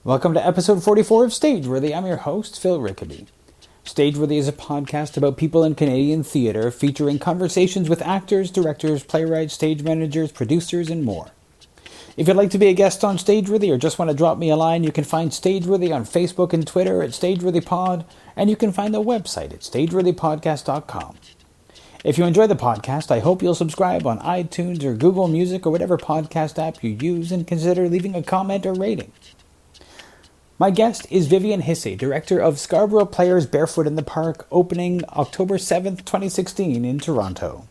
Welcome to episode 44 of Stageworthy. I'm your host, Phil Rickaby. Stageworthy is a podcast about people in Canadian theatre, featuring conversations with actors, directors, playwrights, stage managers, producers, and more. If you'd like to be a guest on Stageworthy or just want to drop me a line, you can find Stageworthy on Facebook and Twitter at StageworthyPod, and you can find the website at stageworthypodcast.com. If you enjoy the podcast, I hope you'll subscribe on iTunes or Google Music or whatever podcast app you use, and consider leaving a comment or rating. My guest is Vivian Hisey, director of Scarborough Players Barefoot in the Park, opening October 7th, 2016 in Toronto.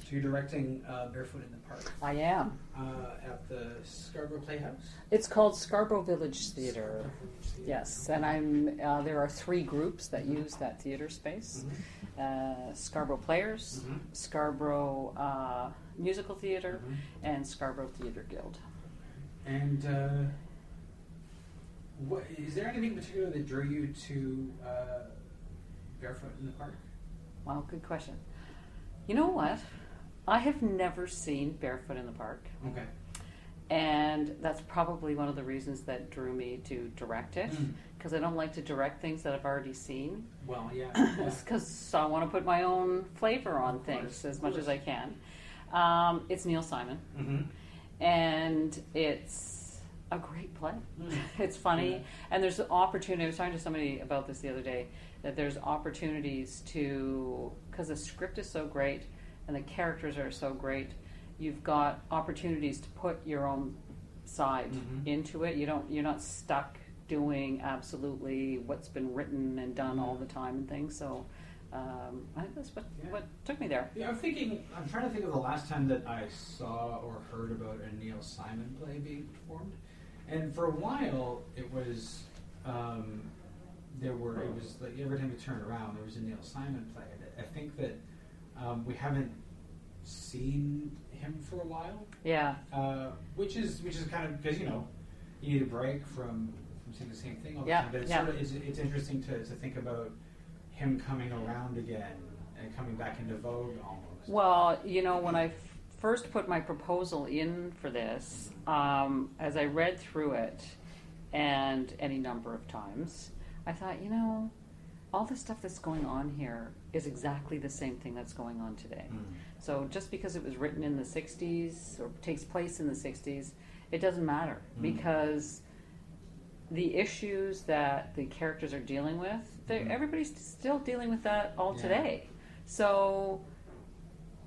So you're directing Barefoot in the Park? I am. At the Scarborough Playhouse? It's called Scarborough Village Theatre. Yes, and I'm. There are three groups that use that theatre space: Scarborough Players, Scarborough Musical Theatre, and Scarborough Theatre Guild. And is there anything particular that drew you to Barefoot in the Park? Wow, good question. You know what? I have never seen Barefoot in the Park. Okay. And that's probably one of the reasons that drew me to direct it, because I don't like to direct things that I've already seen. Well, yeah. Because I want to put my own flavor on things as much as I can. It's Neil Simon, and it's a great play. It's funny, and there's an opportunity. I was talking to somebody about this the other day, that there's opportunities to, because the script is so great and the characters are so great, you've got opportunities to put your own side into it. You're not stuck doing absolutely what's been written and done all the time and things. So I think that's what took me there. Yeah, I'm trying to think of the last time that I saw or heard about a Neil Simon play being performed. And for a while, it was it was like every time you turn around, there was a Neil Simon play. I think that we haven't seen him for a while. Yeah. Which is kind of because you need a break from seeing the same thing all the time. But it's interesting to think about him coming around again and coming back into vogue almost. Well, when I first put my proposal in for this, as I read through it, and any number of times, I thought, all the stuff that's going on here is exactly the same thing that's going on today. So just because it was written in the 60s or takes place in the 60s, it doesn't matter, because the issues that the characters are dealing with, everybody's still dealing with that all today. So,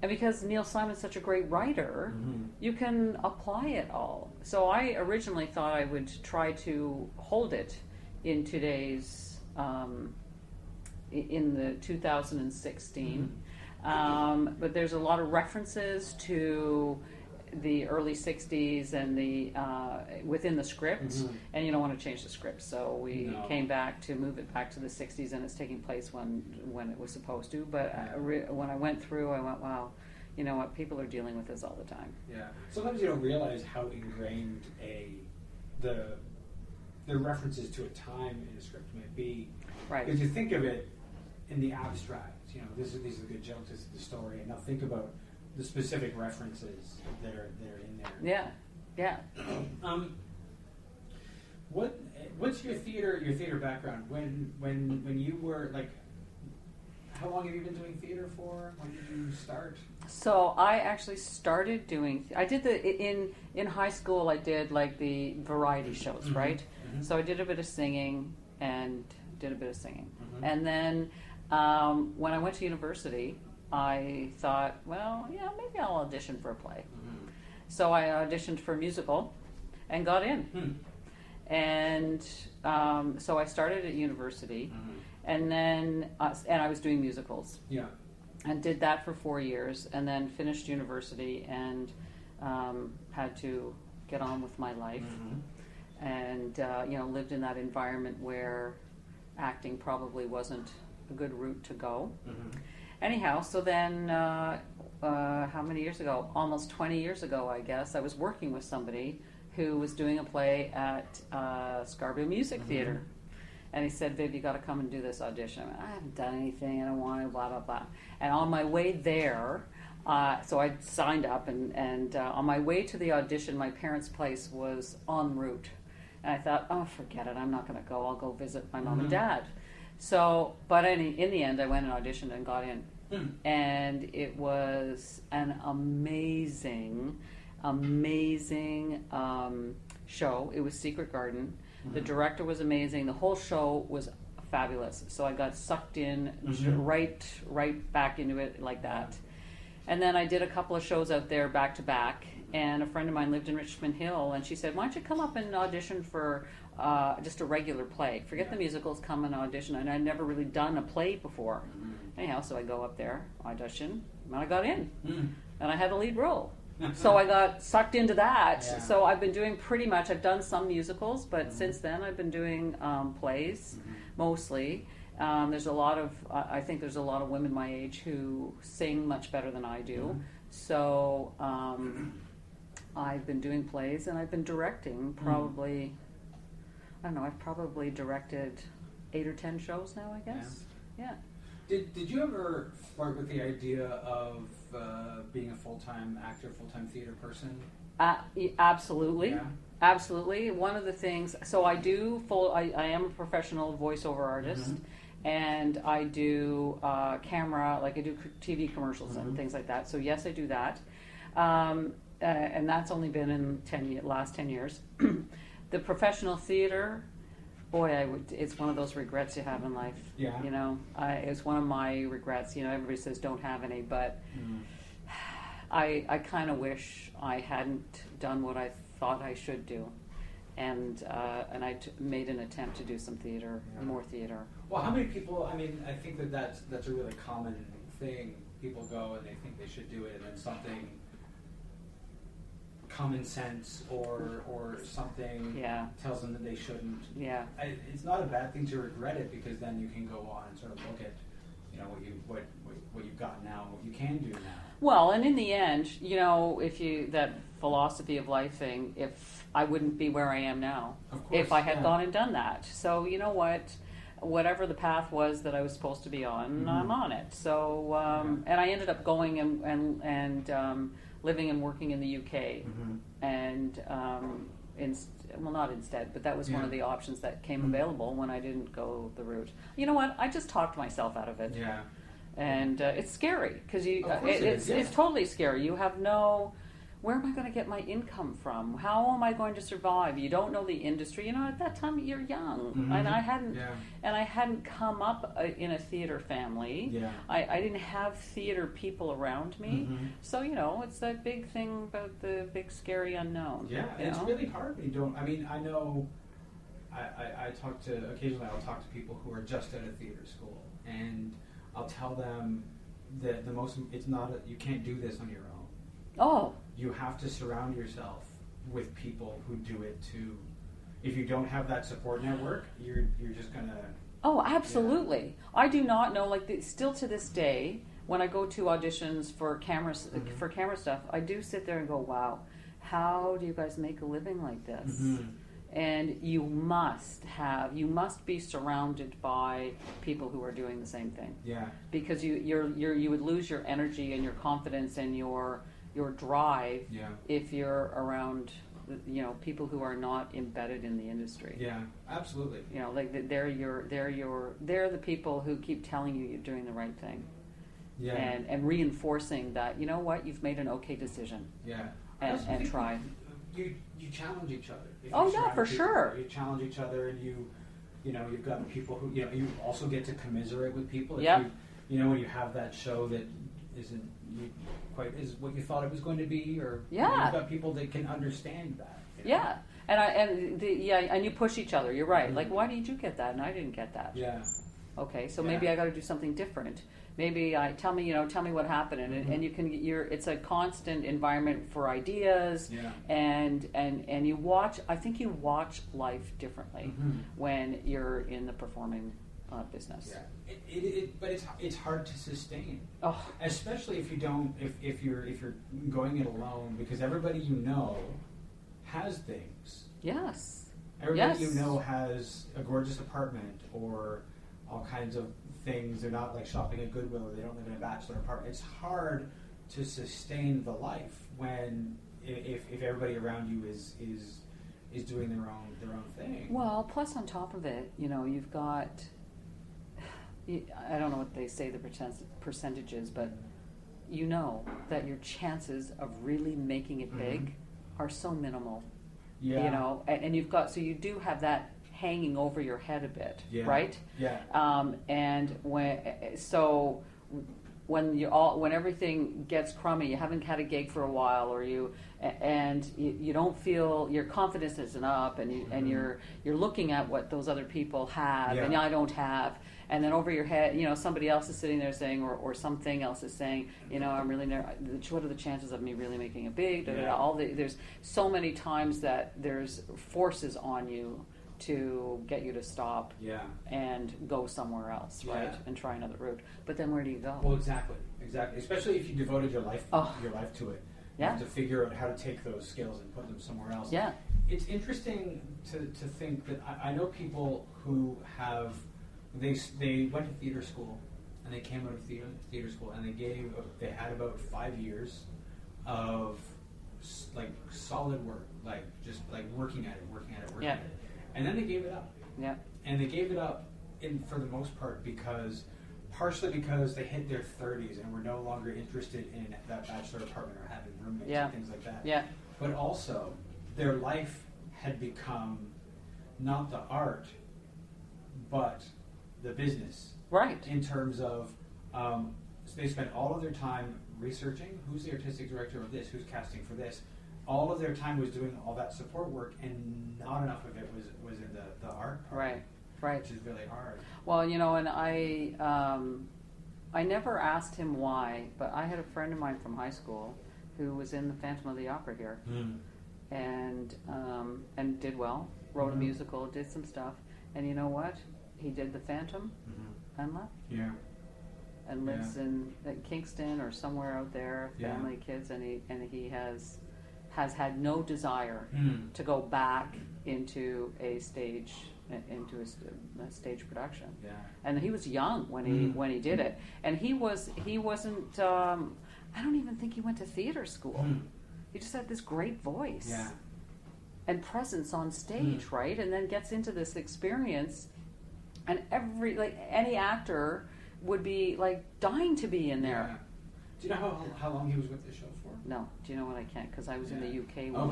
and because Neil Simon's such a great writer, you can apply it all. So I originally thought I would try to hold it in today's in the 2016, but there's a lot of references to the early 60s and the within the script, and you don't want to change the script, so we came back to move it back to the 60s, and it's taking place when it was supposed to. But when I went through, I went, wow, you know what, people are dealing with this all the time. Yeah. Sometimes you don't realize how ingrained the references to a time in a script might be. Right. Because you think of it in the abstract, these are the good jokes, this is the story, and now think about the specific references that are in there. Yeah. What's your theater background? When you were how long have you been doing theater for? When did you start? So I actually started doing. I did in high school. I did the variety shows, right? So I did a bit of singing and and then when I went to university, I thought, well, maybe I'll audition for a play. So I auditioned for a musical and got in. And so I started at university, and then and I was doing musicals. Yeah. And did that for 4 years, and then finished university and had to get on with my life, and lived in that environment where acting probably wasn't a good route to go. Anyhow, so then how many years ago? Almost 20 years ago, I guess. I was working with somebody who was doing a play at Scarborough Music Theatre. And he said, Viv, you got to come and do this audition. I went, I haven't done anything, I don't want to, blah, blah, blah. And on my way there, so I signed up, and on my way to the audition, my parents' place was en route. And I thought, oh, forget it, I'm not going to go. I'll go visit my mom and dad. So, but in the end, I went and auditioned and got in. And it was an amazing show. It was Secret Garden. The director was amazing. The whole show was fabulous. So I got sucked in right back into it like that. And then I did a couple of shows out there back to back. And a friend of mine lived in Richmond Hill, and she said, why don't you come up and audition for just a regular play? Forget the musicals, come and audition. And I'd never really done a play before. Anyhow, so I go up there, audition, and I got in. And I had the lead role. So I got sucked into that. Yeah. So I've been doing I've done some musicals, but since then I've been doing plays, mostly. There's a lot of, I think there's a lot of women my age who sing much better than I do. So I've been doing plays, and I've been directing probably, I don't know, I've probably directed 8 or 10 shows now, I guess. Yeah. Did you ever flirt with the idea of being a full-time actor, full-time theater person? Absolutely. Yeah. Absolutely. One of the things, so I am a professional voiceover artist, and I do camera, like I do TV commercials and things like that. So yes, I do that. And that's only been in last 10 years. The professional theater, boy, it's one of those regrets you have in life. Yeah. You know, it's one of my regrets. You know, everybody says don't have any, but I kind of wish I hadn't done what I thought I should do, and I made an attempt to do some theater, more theater. Well, how many people? I mean, I think that's a really common thing. People go and they think they should do it, and then something. Common sense or something tells them that they shouldn't. Yeah, it's not a bad thing to regret it, because then you can go on and sort of look at, you know, what you've got now, what you can do now. Well, and in the end, you know, that philosophy of life thing, if I wouldn't be where I am now, of course, if I had gone and done that. So you know what, whatever the path was that I was supposed to be on, I'm on it. So and I ended up going and living and working in the UK, and not instead, but that was one of the options that came available when I didn't go the route. You know what? I just talked myself out of it. Yeah. And it's scary, because it's totally scary. You have where am I going to get my income from? How am I going to survive? You don't know the industry. You know, at that time you're young, and I hadn't come up in a theater family. Yeah. I didn't have theater people around me. So you know, it's that big thing about the big scary unknown. Yeah, and it's really hard when you don't. I mean, I know. Occasionally I'll talk to people who are just out of theater school, and I'll tell them that you can't do this on your own. Oh. You have to surround yourself with people who do it too. If you don't have that support network, you're just gonna. Oh, absolutely. Yeah. I do not know. Still to this day, when I go to auditions for cameras for camera stuff, I do sit there and go, "Wow, how do you guys make a living like this?" And you must be surrounded by people who are doing the same thing. Yeah. Because you would lose your energy and your confidence and your drive if you're around, you know, people who are not embedded in the industry. Yeah, absolutely. You know, like they're the people who keep telling you you're doing the right thing. Yeah. And reinforcing that, you know what, you've made an okay decision. Yeah. And try. You challenge each other. For sure. You challenge each other, and you know, you've got people who, you know, you also get to commiserate with people. Yeah. You know, when you have that show that isn't quite is what you thought it was going to be, or you've got people that can understand that. You know? Yeah, and you push each other. You're right. Like, why did you get that and I didn't get that? Yeah. Okay, so maybe I got to do something different. Maybe tell me what happened, and you can. It's a constant environment for ideas, and you watch. I think you watch life differently when you're in the performing business. Yeah, but it's hard to sustain. Oh, Especially if you don't, if you're going it alone, because everybody you know has things. yes. Everybody Yes. you know has a gorgeous apartment or all kinds of things. They're not like shopping at Goodwill, or they don't live in a bachelor apartment. It's hard to sustain the life when if everybody around you is doing their own thing. Well, plus on top of it, you've got, I don't know what they say the percentages, but that your chances of really making it big are so minimal. Yeah. And you've got, so you do have that hanging over your head a bit, right? Yeah. And when everything gets crummy, you haven't had a gig for a while, or you don't feel your confidence isn't up, and you're looking at what those other people have, and I don't have, and then over your head, somebody else is sitting there saying, or something else is saying, I'm really what are the chances of me really making it big? There's so many times that there's forces on you to get you to stop and go somewhere else, right? And try another route. But then where do you go? Well, exactly. Especially if you devoted your life to it. You have to figure out how to take those skills and put them somewhere else. Yeah. It's interesting to think that I know people who have they went to theater school, and they came out of theater school, and they had about 5 years of like solid work, like just like working at it. And then they gave it up. Yeah. And they gave it up for the most part partially because they hit their 30s and were no longer interested in that bachelor apartment or having roommates and things like that. Yeah. But also, their life had become not the art, but the business. Right. In terms of, so they spent all of their time researching who's the artistic director of this, who's casting for this. All of their time was doing all that support work, and not enough of it was in the art part. Right. Which is really hard. Well, and I never asked him why, but I had a friend of mine from high school who was in the Phantom of the Opera here, and did well, wrote a musical, did some stuff, and you know what? He did the Phantom and left. Yeah. And lives in Kingston or somewhere out there, family, kids, and he has had no desire to go back into a stage production. Yeah. And he was young when he did it, and he wasn't. I don't even think he went to theater school. He just had this great voice and presence on stage, right? And then gets into this experience, and any actor would be like dying to be in there. Yeah. Do you know how long he was with the show for? No. Do you know what? I can't, because I was in the UK while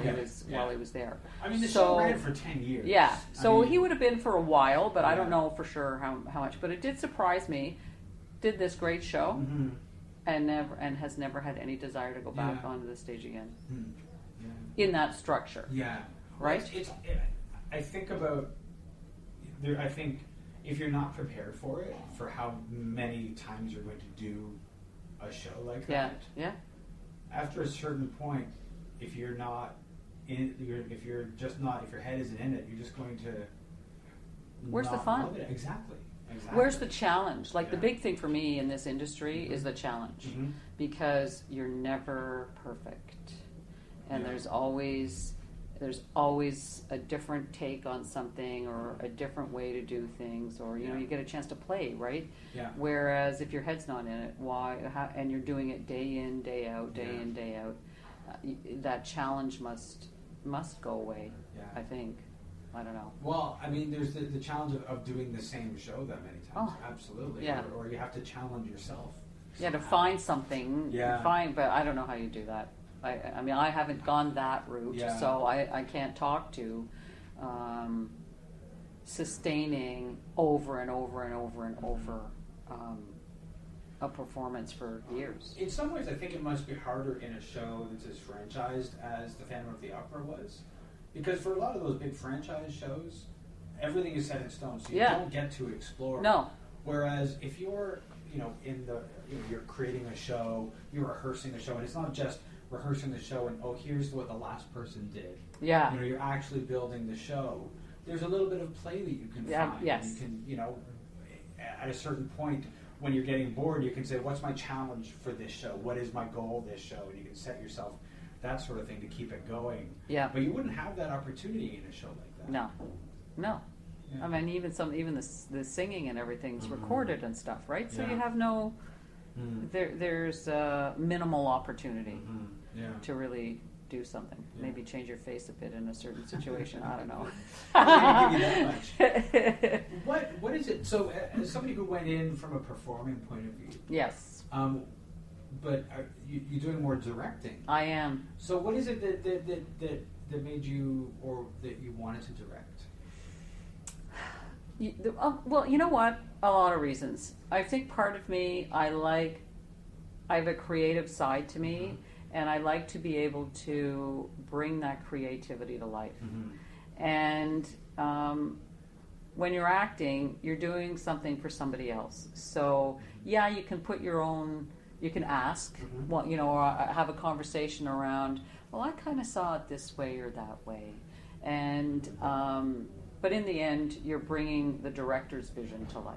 he was there. I mean, the show ran for 10 years. Yeah. So he would have been for a while, but I don't know for sure how much. But it did surprise me. Did this great show, and has never had any desire to go back onto the stage again. In that structure. Yeah. Right. I think about. I think if you're not prepared for it, for how many times you're going to do a show like that. Yeah. After a certain point, if your head isn't in it, you're just going to. Where's the fun? Love it. Exactly. Where's the challenge? Like the big thing for me in this industry is the challenge, because you're never perfect, and there's always a different take on something, or a different way to do things, or you get a chance to play, right? Yeah. Whereas if your head's not in it, and you're doing it day in, day out, that challenge must go away. Yeah. I think. I don't know. Well, I mean, there's the challenge of doing the same show that many times. Oh, absolutely. Yeah. Or you have to challenge yourself. Yeah, to find something. Yeah. But I don't know how you do that. I mean, I haven't gone that route, so I can't talk to sustaining over and over and over and over a performance for years. In some ways, I think it must be harder in a show that's as franchised as the Phantom of the Opera was, because for a lot of those big franchise shows, everything is set in stone, so you don't get to explore. No. Whereas if you're, you're creating a show, you're rehearsing a show, and it's not just rehearsing the show and here's what the last person did. Yeah. You're actually building the show. There's a little bit of play that you can find. Yes. You can, at a certain point, when you're getting bored, you can say, what's my challenge for this show? What is my goal this show? And you can set yourself that sort of thing to keep it going. Yeah. But you wouldn't have that opportunity in a show like that. No. Yeah. I mean, even the singing and everything's recorded and stuff, right? So Yeah. you have no, there's minimal opportunity to really do something. Yeah. Maybe change your face a bit in a certain situation. I don't know. I didn't give you that much. What is it? So, as somebody who went in from a performing point of view, Yes, but you're doing more directing. I am. So, what is it that made you, or that you wanted to direct? Well, you know what? A lot of reasons. I think part of me, I have a creative side to me, and I like to be able to bring that creativity to life. And when you're acting, you're doing something for somebody else. So, yeah, you can put your own, you can ask, well, you know, or have a conversation around, well, I kind of saw it this way or that way. And, but in the end, you're bringing the director's vision to life.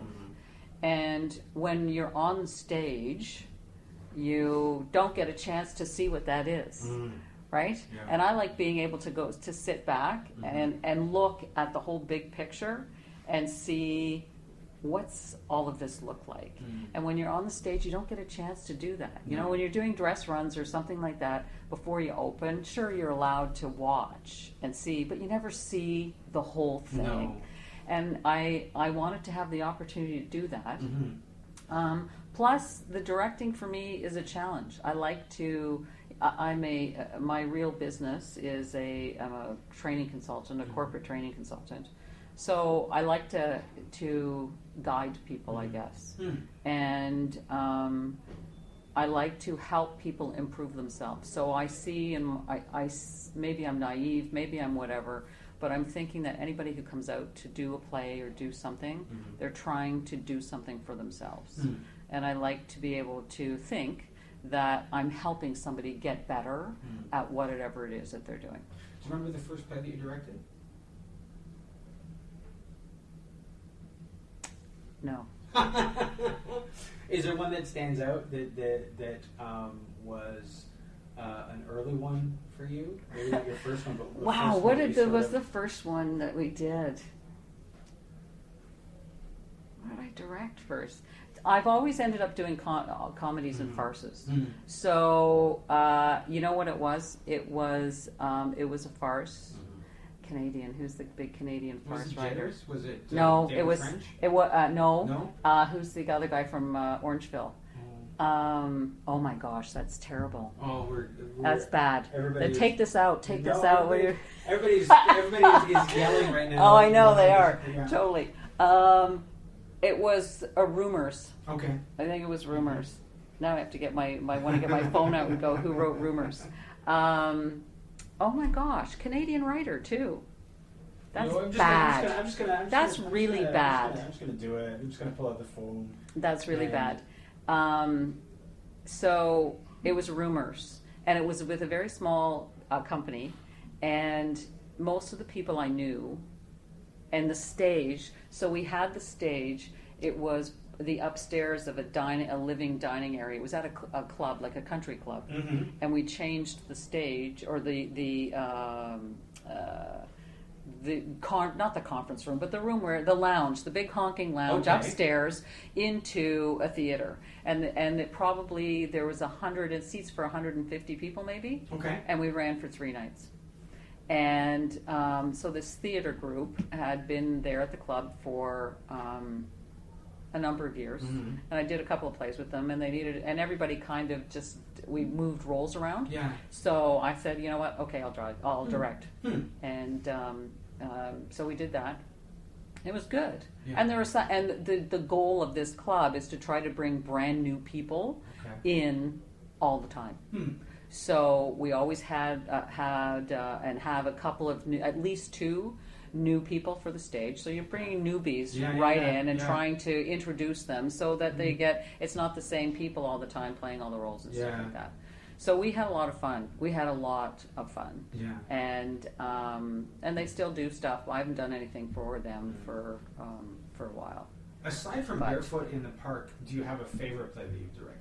And when you're on stage, you don't get a chance to see what that is, right? Yeah. And I like being able to sit back and look at the whole big picture and see what's all of this look like. And when you're on the stage, you don't get a chance to do that. You know, when you're doing dress runs or something like that, before you open, sure, you're allowed to watch and see, but you never see the whole thing. No. And I wanted to have the opportunity to do that. Plus, the directing for me is a challenge. I like to, my real business is I'm a training consultant, a corporate training consultant. So I like to guide people, I guess. And I like to help people improve themselves. So I see, and maybe I'm naive, maybe I'm whatever, but I'm thinking that anybody who comes out to do a play or do something, they're trying to do something for themselves. And I like to be able to think that I'm helping somebody get better at whatever it is that they're doing. Do you remember the first play that you directed? No. Is there one that stands out that was an early one for you? Maybe not your first one, but wow, was the first one that we did? What did I direct first? I've always ended up doing comedies and farces. So you know what it was? It was a farce. Canadian. Who's the big Canadian farce writer? Was it? No, David it was. French? It was no. No. Who's the other guy from Orangeville? Oh my gosh, that's terrible. Oh, that's bad. Take this out. Take this out. Everybody is yelling right now. Oh, I know they are. Yeah. Totally. It was Rumours. Okay. I think it was Rumours. Now I have to get my phone out and go, who wrote Rumours? Oh my gosh, Canadian writer too. That's bad. That's really bad. I'm just going to do it. I'm just going to pull out the phone. That's really bad. So it was Rumours, and it was with a very small company, and most of the people I knew, and the stage. So we had the stage. It was the upstairs of a living dining area. It was at a club, like a country club, and we changed the stage, or not the conference room, but the room where the lounge, the big honking lounge upstairs, into a theater, and it probably there was 100 seats for 150 people maybe. Okay. And we ran for 3 nights, and so this theater group had been there at the club for a number of years, and I did a couple of plays with them, and and everybody kind of just, we moved roles around. Yeah. So I said, you know what? Okay, I'll direct, and so we did that. It was good, and there was the goal of this club is to try to bring brand new people in all the time. So we always had and have a couple of at least 2 new people for the stage. So you're bringing newbies in and trying to introduce them so that they get, it's not the same people all the time playing all the roles and stuff like that. So we had a lot of fun. Yeah. And they still do stuff. I haven't done anything for them for a while. Aside from Barefoot in the Park, do you have a favorite play that you've directed?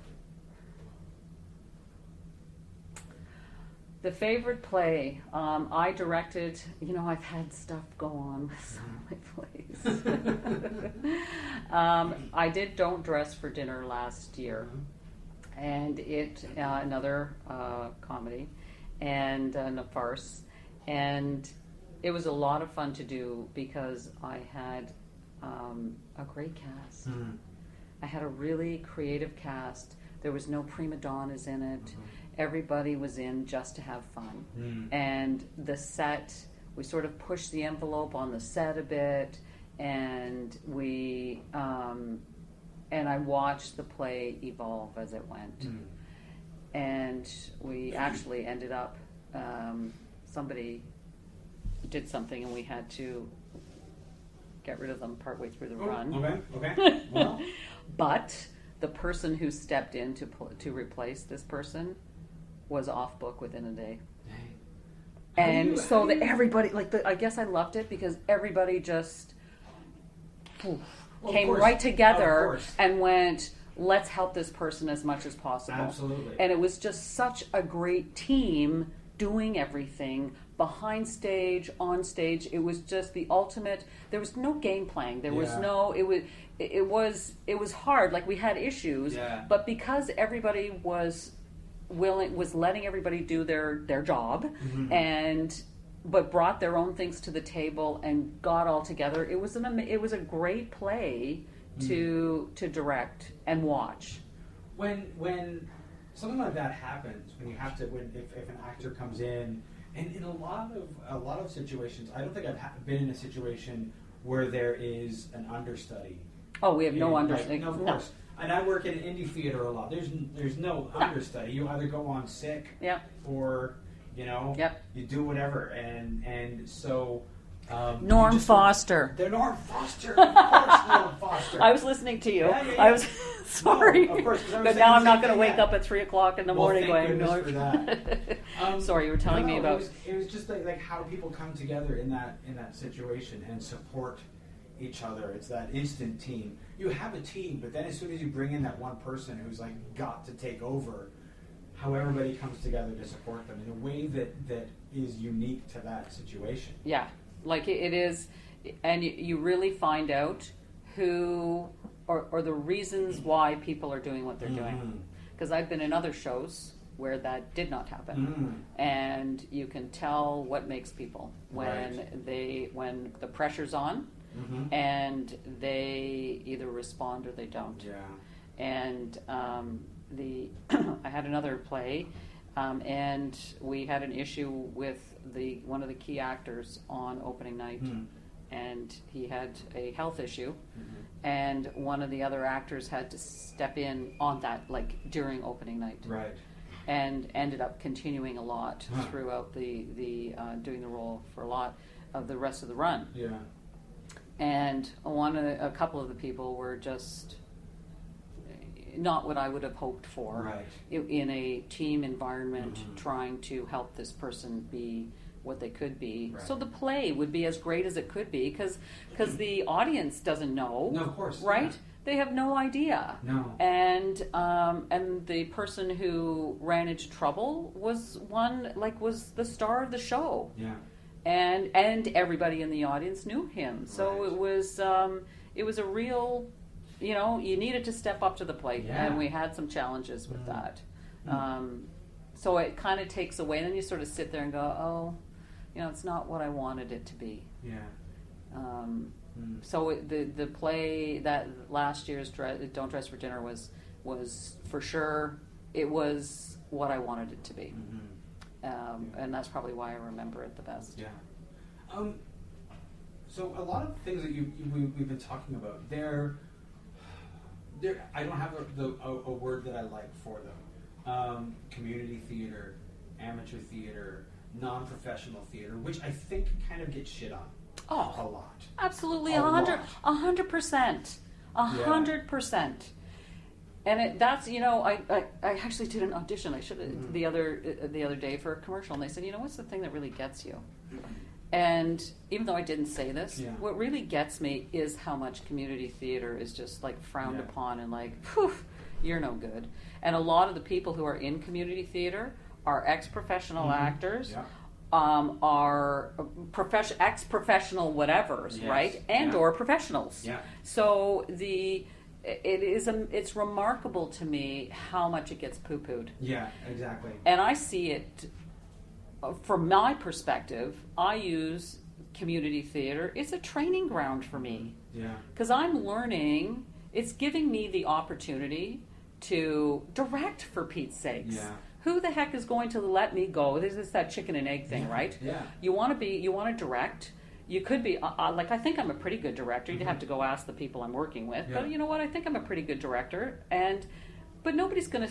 The favorite play I directed, I've had stuff go on with some of my plays. I did Don't Dress for Dinner last year, and another comedy and a farce, and it was a lot of fun to do because I had a great cast. I had a really creative cast. There was no prima donnas in it. Everybody was in just to have fun. And the set, we sort of pushed the envelope on the set a bit, and and I watched the play evolve as it went. And we actually ended up, somebody did something and we had to get rid of them partway through the run. Okay. Well. But the person who stepped in to replace this person was off book within a day. And so that everybody, I guess I loved it because everybody just came right together and went, let's help this person as much as possible. Absolutely. And it was just such a great team doing everything behind stage, on stage. It was just the ultimate. There was no game playing. There was no. It was hard. Like we had issues, but because everybody was letting everybody do their job, but brought their own things to the table and got all together. It was a great play to direct and watch. When something like that happens, if an actor comes in, and in a lot of situations, I don't think I've been in a situation where there is an understudy. Oh, we have no understudy. No, of course. And I work in an indie theater a lot. There's no understudy. You either go on sick, or you do whatever, and so. Norm Foster. They're Norm Foster. Of course, Norm Foster. I was listening to you. Yeah. I was sorry. No, of course, but now I'm not going to wake up at 3:00 in the morning going. Norm. For that. Sorry, you were telling me about. It was just like how people come together in that situation and support each other. It's that instant team. You have a team, but then as soon as you bring in that one person who's got to take over, how everybody comes together to support them in a way that is unique to that situation. Yeah, like it is, and you really find out who or the reasons why people are doing what they're doing. Because I've been in other shows where that did not happen, and you can tell what makes people when the pressure's on. And they either respond or they don't. Yeah. And I had another play, and we had an issue with one of the key actors on opening night, and he had a health issue, and one of the other actors had to step in on that, during opening night. Right. And ended up continuing a lot throughout the doing the role for a lot of the rest of the run. Yeah. And a couple of the people were just not what I would have hoped for in a team environment, trying to help this person be what they could be. Right. So the play would be as great as it could be because the audience doesn't know. No, of course. Right? Yeah. They have no idea. No. And the person who ran into trouble was the star of the show. Yeah. And everybody in the audience knew him. So it was a real, you needed to step up to the plate, and we had some challenges with that. So it kind of takes away, and then you sort of sit there and go, oh, it's not what I wanted it to be. Yeah. So the play that last year's Don't Dress for Dinner was for sure, it was what I wanted it to be. And that's probably why I remember it the best. Yeah. So a lot of things that we've been talking about, I don't have a word that I like for them. Community theater, amateur theater, non-professional theater, which I think kind of gets shit on a lot. Absolutely, 100%. 100%. And that's I actually did an audition. I should have the other day for a commercial, and they said, what's the thing that really gets you? And even though I didn't say this, Yeah. what really gets me is how much community theater is just like frowned Yeah. upon and like, phew, you're no good. And a lot of the people who are in community theater are ex-professional actors, Yeah. are ex-professional whatevers, Yes. right? And Yeah. or professionals. Yeah. So it's remarkable to me how much it gets poo-pooed. Yeah, exactly. And I see it, from my perspective, I use community theater. It's a training ground for me. Yeah. Because I'm learning, it's giving me the opportunity to direct, for Pete's sakes. Yeah. Who the heck is going to let me go? This is that chicken and egg thing, Yeah. right? Yeah. You want to direct. You could be, like, I think I'm a pretty good director. You'd have to go ask the people I'm working with. Yeah. But you know what? I think I'm a pretty good director. But nobody's going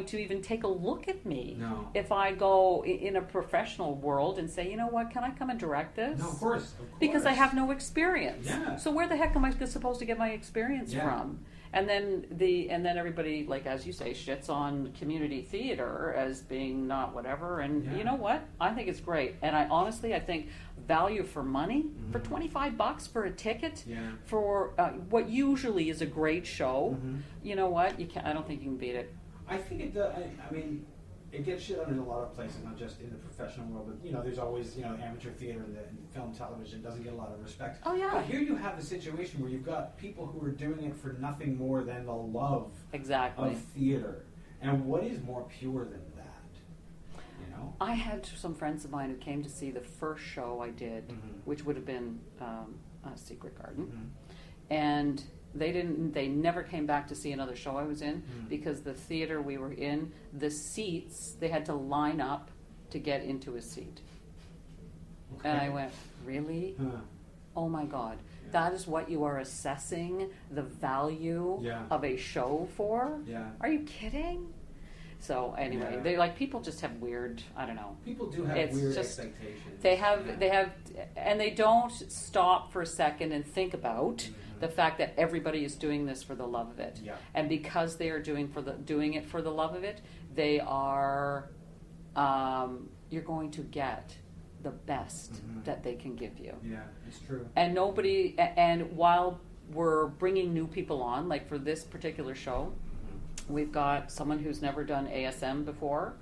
to even take a look at me No. if I go in a professional world and say, you know what, can I come and direct this? No, of course. Because I have no experience. Yeah. So where the heck am I supposed to get my experience Yeah. from? And then everybody, like as you say, shits on community theater as being not whatever. And Yeah. you know what? I think it's great. And I think value for money, for $25 for a ticket, Yeah. for what usually is a great show. Mhm. You know what? I don't think you can beat it. I think it does. I mean, it gets shit on in a lot of places, not just in the professional world, but there's always amateur theater and film, television doesn't get a lot of respect. Oh, yeah. But here you have a situation where you've got people who are doing it for nothing more than the love Exactly. of theater, and what is more pure than that? I had some friends of mine who came to see the first show I did, which would have been Secret Garden, and they never came back to see another show I was in because the theater we were in, the seats, they had to line up to get into a seat. Okay. And I went, really? Huh. Oh my God. Yeah. That is what you are assessing the value Yeah. of a show for? Yeah. Are you kidding? So anyway, Yeah. they like people just have weird, I don't know. People do have It's weird just- expectations. They have, Yeah. and they don't stop for a second and think about the fact that everybody is doing this for the love of it. Yeah. And because they are doing it for the love of it, they are, you're going to get the best that they can give you. Yeah, it's true. And and while we're bringing new people on, like for this particular show, we've got someone who's never done ASM before,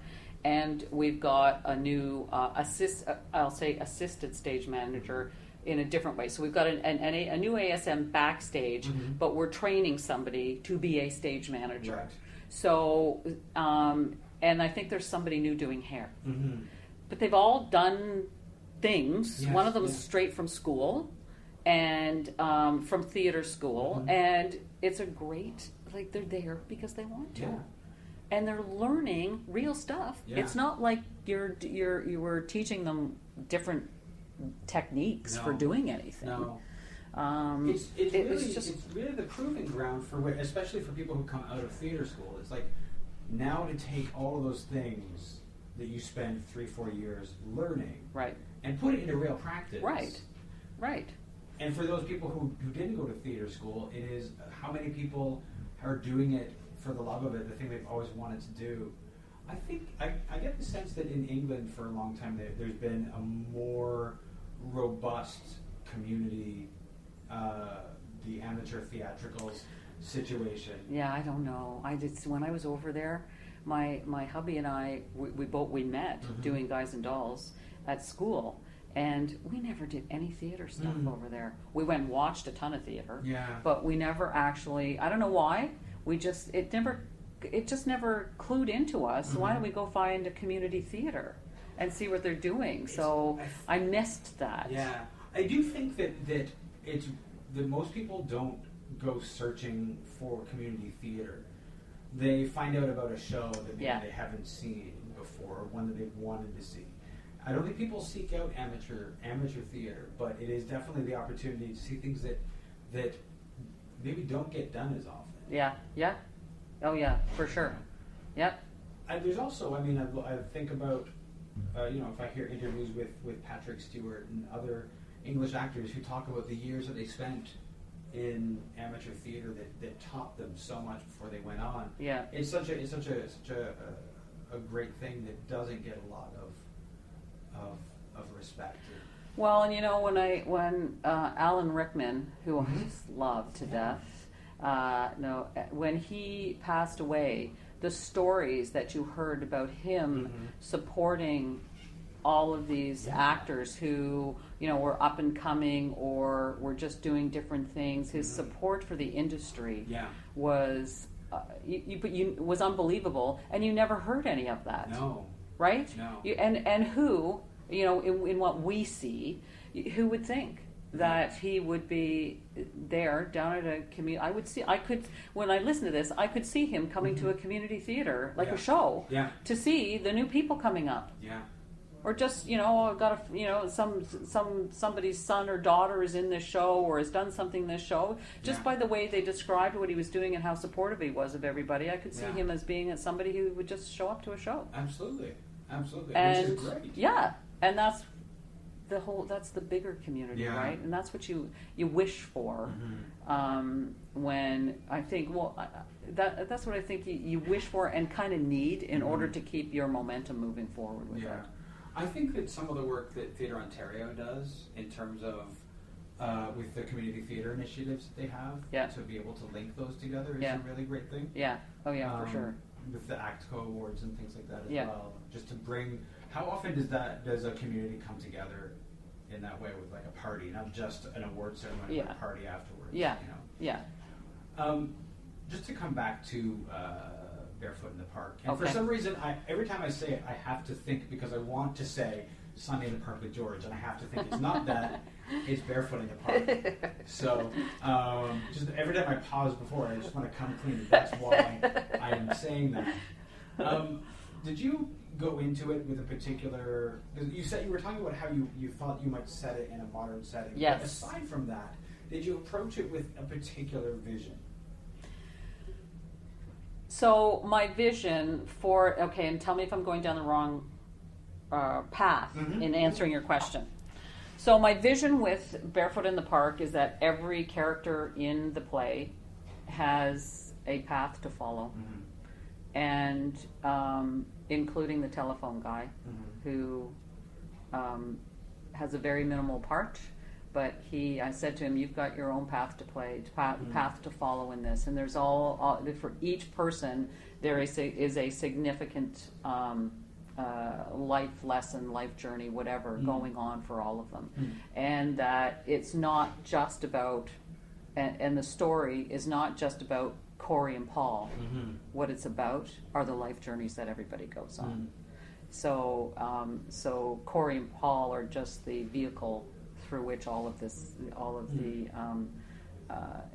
and we've got a new assisted stage manager in a different way. So we've got a new ASM backstage, but we're training somebody to be a stage manager. Right. So, and I think there's somebody new doing hair. Mm-hmm. But they've all done things. Yes, One of them is yes. straight from school and from theater school, and it's a great, like, they're there because they want to. Yeah. And they're learning real stuff. Yeah. It's not like you were teaching them different techniques for No. doing anything. No. It was It's really the proving ground for especially for people who come out of theater school. It's like now to take all of those things that you spend 3-4 years learning right, and put it into real practice. right. And for those people who didn't go to theater school, it is how many people are doing it for the love of it, the thing they've always wanted to do. I think I get the sense that in England for a long time there's been a more robust community, the amateur theatricals situation. Yeah, I don't know. When I was over there, my hubby and I we met doing Guys and Dolls at school, and we never did any theater stuff over there. We went and watched a ton of theater, Yeah. but we never actually. I don't know why. It just never clued into us. Why don't we go find a community theater and see what they're doing? So I missed that. Yeah, I do think that it's that most people don't go searching for community theater. They find out about a show that maybe they haven't seen before, or one that they've wanted to see. I don't think people seek out amateur theater, but it is definitely the opportunity to see things that maybe don't get done as often. Yeah. Oh yeah, for sure. Yep. There's also, I think about, if I hear interviews with Patrick Stewart and other English actors who talk about the years that they spent in amateur theater that taught them so much before they went on. Yeah. It's such a great thing that doesn't get a lot of respect. Well, and when Alan Rickman, who I just love to death, when he passed away, the stories that you heard about him supporting all of these actors who were up and coming or were just doing different things, his support for the industry was was unbelievable, and you never heard any of that. No. Right? No. And who, in what we see, who would think that he would be there down at a community? When I listen to this, I could see him coming to a community theater, like a show, to see the new people coming up. Yeah. Or just, I've got somebody's son or daughter is in this show or has done something in this show. Just by the way they described what he was doing and how supportive he was of everybody, I could see him as being somebody who would just show up to a show. Absolutely. And, which is great. Yeah, and that's the bigger community, right? And that's what you wish for. When I think, that's what I think you wish for and kind of need in order to keep your momentum moving forward with it. I think that some of the work that Theatre Ontario does in terms of with the community theatre initiatives that they have to be able to link those together is a really great thing. Yeah. Oh yeah, for sure. With the ACTCO awards and things like that as well. Just to bring, how often does a community come together in that way with like a party, not just an award ceremony, but a party afterwards? Just to come back to Barefoot in the Park. And for some reason, every time I say it, I have to think, because I want to say Sunday in the Park with George, and I have to think it's not that, it's Barefoot in the Park. So just every time I pause before, I just want to come clean. That's why I am saying that. Did you go into it with a particular, you said you were talking about how you thought you might set it in a modern setting. Yes. But aside from that, did you approach it with a particular vision? So my vision for, and tell me if I'm going down the wrong path in answering your question. So my vision with Barefoot in the Park is that every character in the play has a path to follow, and including the telephone guy, who has a very minimal part. But I said to him, "You've got your own path to play, path to follow in this." And there's all for each person, there is a significant life lesson, life journey, whatever, going on for all of them, and that it's not just about, and the story is not just about Corey and Paul. What it's about are the life journeys that everybody goes on. So Corey and Paul are just the vehicle through which all of the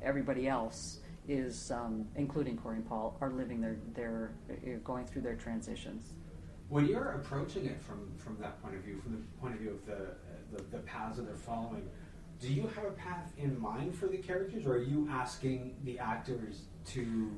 everybody else is, including Corey and Paul, are living their going through their transitions. When you're approaching it from that point of view, from the point of view of the paths that they're following, do you have a path in mind for the characters, or are you asking the actors to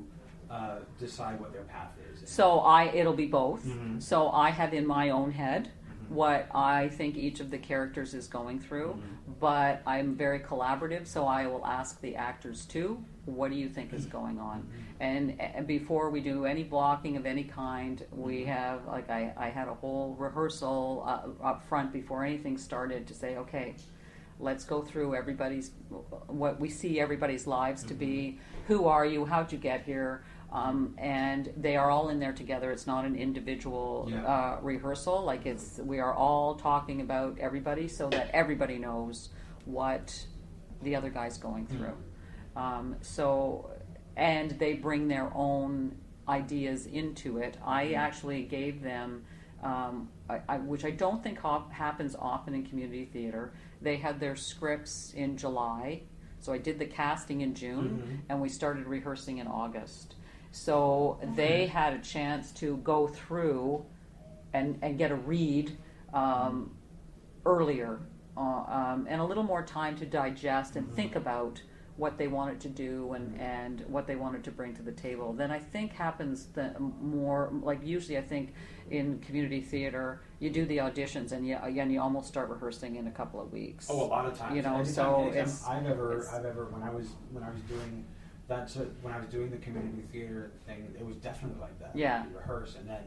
decide what their path is? So it'll be both. So I have in my own head what I think each of the characters is going through, but I'm very collaborative, so I will ask the actors too, what do you think is going on? And before we do any blocking of any kind, we have, I had a whole rehearsal up front before anything started to say, okay, let's go through what we see everybody's lives to be. Who are you? How'd you get here? And they are all in there together. It's not an individual rehearsal. We are all talking about everybody so that everybody knows what the other guy's going through. And they bring their own ideas into it. I actually gave them, which I don't think happens often in community theater. They had their scripts in July, so I did the casting in June, and we started rehearsing in August. So they had a chance to go through and get a read earlier, and a little more time to digest and think about what they wanted to do and what they wanted to bring to the table. Then I think happens more, usually I think in community theater, you do the auditions and you almost start rehearsing in a couple of weeks. Oh, a lot of times. Anytime I've ever when I was doing that, when I was doing the community theater thing, it was definitely like that. Yeah. You rehearse and then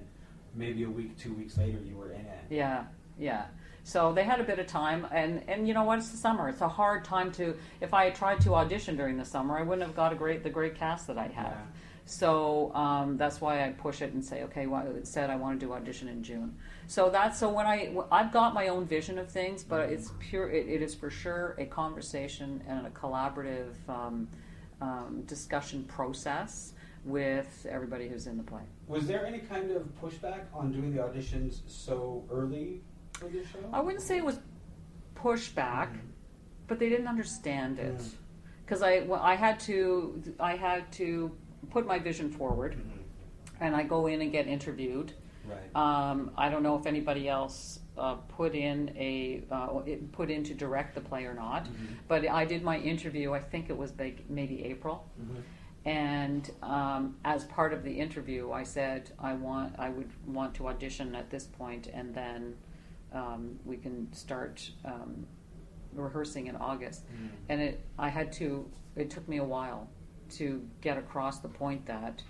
maybe a week, 2 weeks later, you were in it. Yeah. Yeah. So they had a bit of time, and you know what? It's the summer. It's a hard time to. If I had tried to audition during the summer, I wouldn't have got the great cast that I have. Yeah. So that's why I push it and say, okay, well, it said I want to do audition in June. So when I've got my own vision of things, but it's pure. It is for sure a conversation and a collaborative discussion process with everybody who's in the play. Was there any kind of pushback on doing the auditions so early for the show? I wouldn't say it was pushback, but they didn't understand it because I had to put my vision forward, and I go in and get interviewed. Right. I don't know if anybody else put in to direct the play or not, but I did my interview. I think it was maybe April, and as part of the interview, I said I would want to audition at this point, and then we can start rehearsing in August. And it took me a while to get across the point that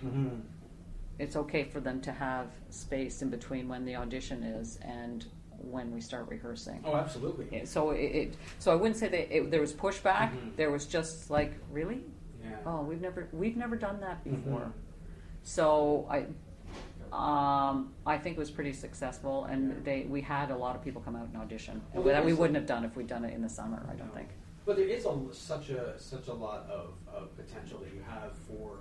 it's okay for them to have space in between when the audition is and when we start rehearsing. Oh, absolutely. So I wouldn't say that there was pushback. There was just like, really? Yeah. Oh, we've never done that before. So I think it was pretty successful, and we had a lot of people come out and audition. Well, that we wouldn't have done if we'd done it in the summer. I don't think. But there is such a lot of potential that you have for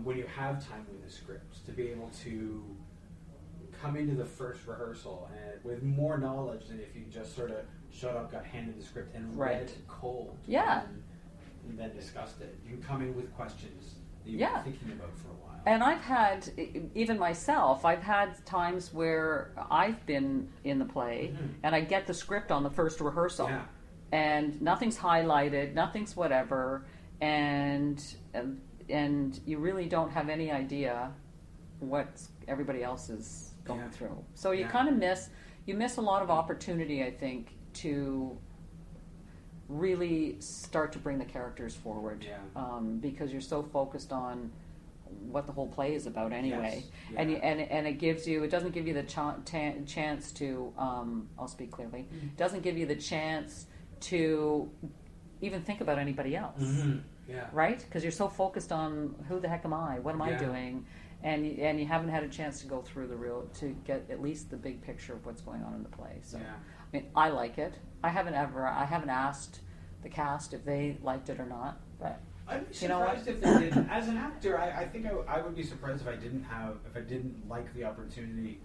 when you have time with the scripts to be able to come into the first rehearsal and with more knowledge than if you just sort of showed up, got handed the script, and read it cold. Yeah. And then discussed it. You can come in with questions that you've been thinking about for a while. And I've had, even myself, I've had times where I've been in the play and I get the script on the first rehearsal. Yeah. And nothing's highlighted, nothing's whatever, and you really don't have any idea what everybody else is going through. So you kind of miss a lot of opportunity, I think, to really start to bring the characters forward, because you're so focused on what the whole play is about anyway. Yes. And it doesn't give you the chance to I'll speak clearly. It doesn't give you the chance to even think about anybody else, right? Because you're so focused on who the heck am I? What am I doing? And you haven't had a chance to go through to get at least the big picture of what's going on in the play. So, I mean, I like it. I haven't asked the cast if they liked it or not, but I'd be you know what? surprised if they didn't. As an actor, I think I would be surprised if I didn't like the opportunity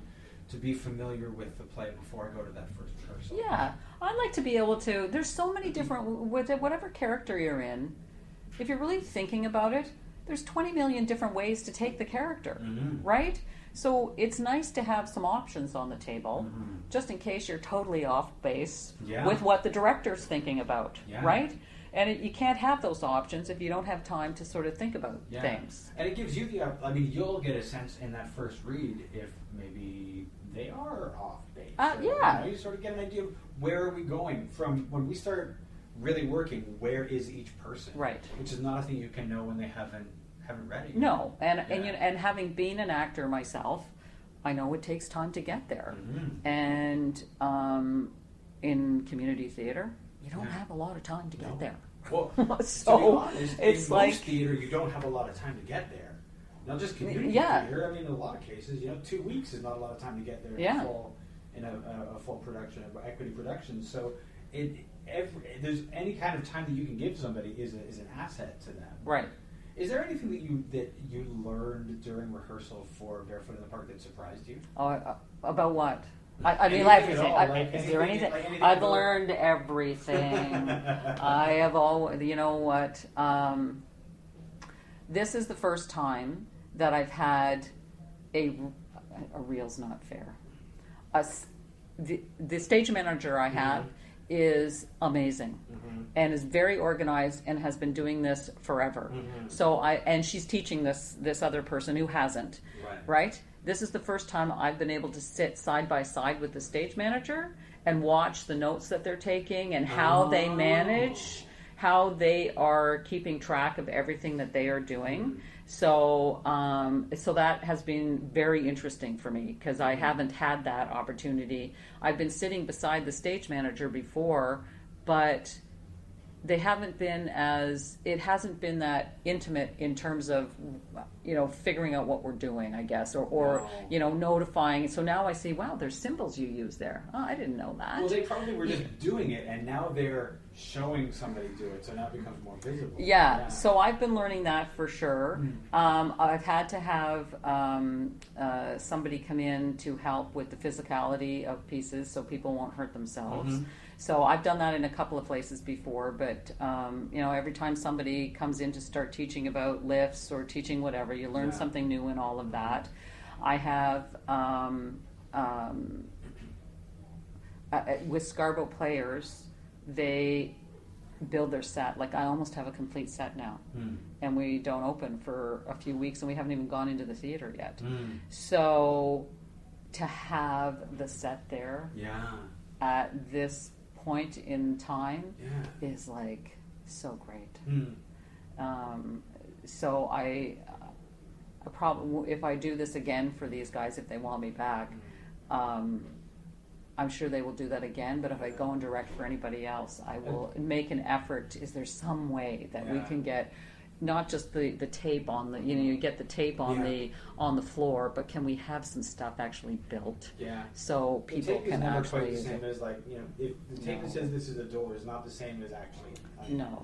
to be familiar with the play before I go to that first rehearsal. Yeah, I'd like to be able to. There's so many different with it, whatever character you're in. If you're really thinking about it, there's 20 million different ways to take the character, right? So it's nice to have some options on the table, just in case you're totally off base with what the director's thinking about, right? And you can't have those options if you don't have time to sort of think about things. And it gives you you'll get a sense in that first read if maybe they are off base. You sort of get an idea of where are we going from when we start really working, where is each person? Right. Which is not a thing you can know when they haven't read it. No, and having been an actor myself, I know it takes time to get there. And in community theater, you don't have a lot of time to get there. Well, so to be honest, it's in like most theater, you don't have a lot of time to get there. Not just community theater. I mean, in a lot of cases, 2 weeks is not a lot of time to get there in a full production, equity production. So there's any kind of time that you can give somebody is an asset to them. Right. Is there anything that you learned during rehearsal for Barefoot in the Park that surprised you? About what? I mean, everything. Is there anything? I've learned everything. I have always, you know what? This is the first time that I've had a real's not fair. The stage manager I have is amazing and is very organized and has been doing this forever. So and she's teaching this other person who hasn't, right? This is the first time I've been able to sit side by side with the stage manager and watch the notes that they're taking and how they manage, how they are keeping track of everything that they are doing. So so that has been very interesting for me because I haven't had that opportunity. I've been sitting beside the stage manager before, but they haven't been it hasn't been that intimate in terms of, figuring out what we're doing, I guess, or notifying. So now I see, wow, there's symbols you use there. Oh, I didn't know that. Well, they probably were just doing it, and now they're showing somebody do it, so now it becomes more visible. Yeah. So I've been learning that for sure. I've had to have somebody come in to help with the physicality of pieces so people won't hurt themselves. So I've done that in a couple of places before, but every time somebody comes in to start teaching about lifts or teaching whatever, you learn something new in all of that. I have with Scarborough Players, they build their set. Like I almost have a complete set now, and we don't open for a few weeks, and we haven't even gone into the theater yet. So to have the set there at this point in time is like so great. So I probably, if I do this again for these guys, if they want me back, I'm sure they will do that again. But if I go and direct for anybody else, I will make an effort. Is there some way that we can get not just the tape on the, you get the tape on the floor, but can we have some stuff actually built? So people can actually use it. The tape is never quite the same as, like, if the tape that says this is a door is not the same as actually a door.